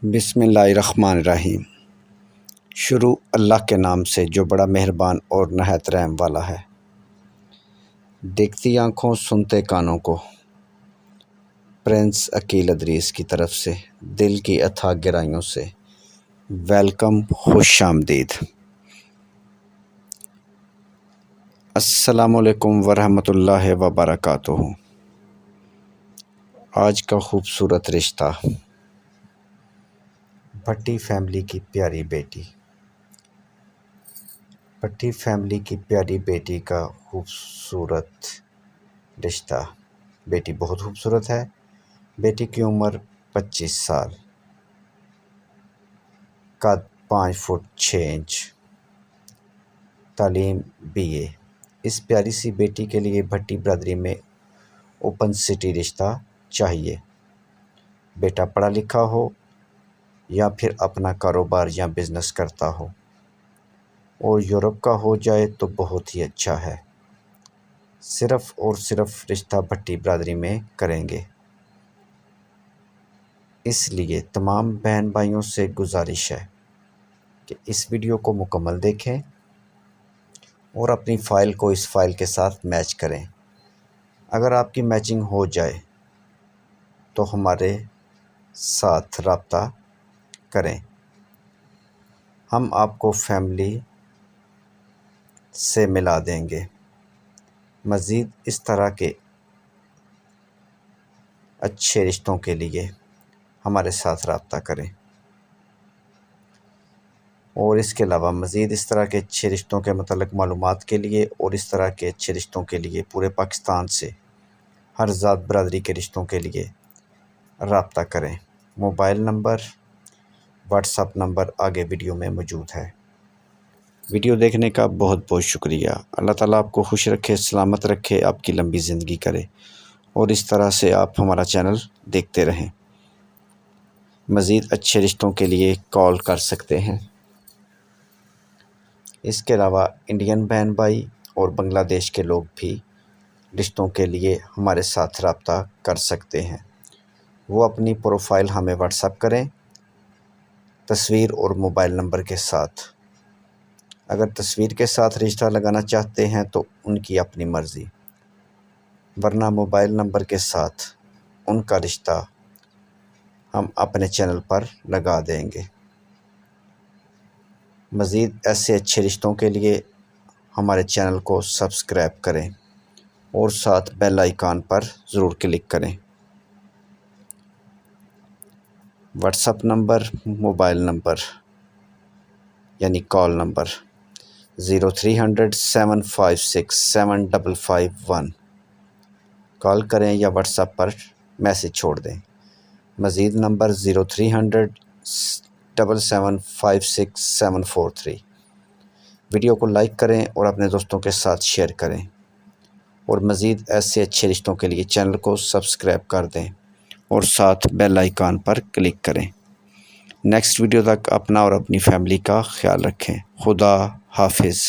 بسم اللہ الرحمن الرحیم۔ شروع اللہ کے نام سے جو بڑا مہربان اور نہایت رحم والا ہے۔ دیکھتی آنکھوں سنتے کانوں کو، پرنس عقیل ادریس کی طرف سے دل کی اتھاہ گہرائیوں سے ویلکم، خوش آمدید۔ السلام علیکم ورحمۃ اللہ وبرکاتہ۔ آج کا خوبصورت رشتہ، بھٹی فیملی کی پیاری بیٹی۔ بھٹی فیملی کی پیاری بیٹی کا خوبصورت رشتہ۔ بیٹی بہت خوبصورت ہے۔ بیٹی کی عمر 25 سال، قد 5 فٹ 6 انچ، تعلیم BA۔ اس پیاری سی بیٹی کے لیے بھٹی برادری میں اوپن سٹی رشتہ چاہیے۔ بیٹا پڑھا لکھا ہو یا پھر اپنا کاروبار یا بزنس کرتا ہو، اور یورپ کا ہو جائے تو بہت ہی اچھا ہے۔ صرف اور صرف رشتہ بھٹی برادری میں کریں گے۔ اس لیے تمام بہن بھائیوں سے گزارش ہے کہ اس ویڈیو کو مکمل دیکھیں اور اپنی فائل کو اس فائل کے ساتھ میچ کریں۔ اگر آپ کی میچنگ ہو جائے تو ہمارے ساتھ رابطہ کریں، ہم آپ کو فیملی سے ملا دیں گے۔ مزید اس طرح کے اچھے رشتوں کے لیے ہمارے ساتھ رابطہ کریں، اور اس کے علاوہ مزید اس طرح کے اچھے رشتوں کے متعلق معلومات کے لیے اور اس طرح کے اچھے رشتوں کے لیے پورے پاکستان سے ہر ذات برادری کے رشتوں کے لیے رابطہ کریں۔ Mobile number, what's app number آگے ویڈیو میں موجود ہے۔ ویڈیو دیکھنے کا بہت بہت شکریہ۔ اللہ تعالیٰ آپ کو خوش رکھے، سلامت رکھے، آپ کی لمبی زندگی کرے، اور اس طرح سے آپ ہمارا چینل دیکھتے رہیں۔ مزید اچھے رشتوں کے لیے کال کر سکتے ہیں۔ اس کے علاوہ انڈین بہن بھائی اور بنگلہ دیش کے لوگ بھی رشتوں کے لیے ہمارے ساتھ رابطہ کر سکتے ہیں۔ وہ اپنی پروفائل ہمیں واٹس ایپ کریں، تصویر اور موبائل نمبر کے ساتھ۔ اگر تصویر کے ساتھ رشتہ لگانا چاہتے ہیں تو ان کی اپنی مرضی، ورنہ موبائل نمبر کے ساتھ ان کا رشتہ ہم اپنے چینل پر لگا دیں گے۔ مزید ایسے اچھے رشتوں کے لیے ہمارے چینل کو سبسکرائب کریں اور ساتھ بیل آئیکن پر ضرور کلک کریں۔ What's app number, mobile number یعنی کال نمبر 0300 756 7551، کال کریں یا واٹس ایپ پر میسج چھوڑ دیں۔ مزید نمبر 0300 775 743۔ ویڈیو کو لائک کریں اور اپنے دوستوں کے ساتھ شیئر کریں، اور مزید ایسے اچھے رشتوں کے لیے چینل کو سبسکرائب کر دیں اور ساتھ بیل آئیکن پر کلک کریں۔ نیکسٹ ویڈیو تک اپنا اور اپنی فیملی کا خیال رکھیں۔ خدا حافظ۔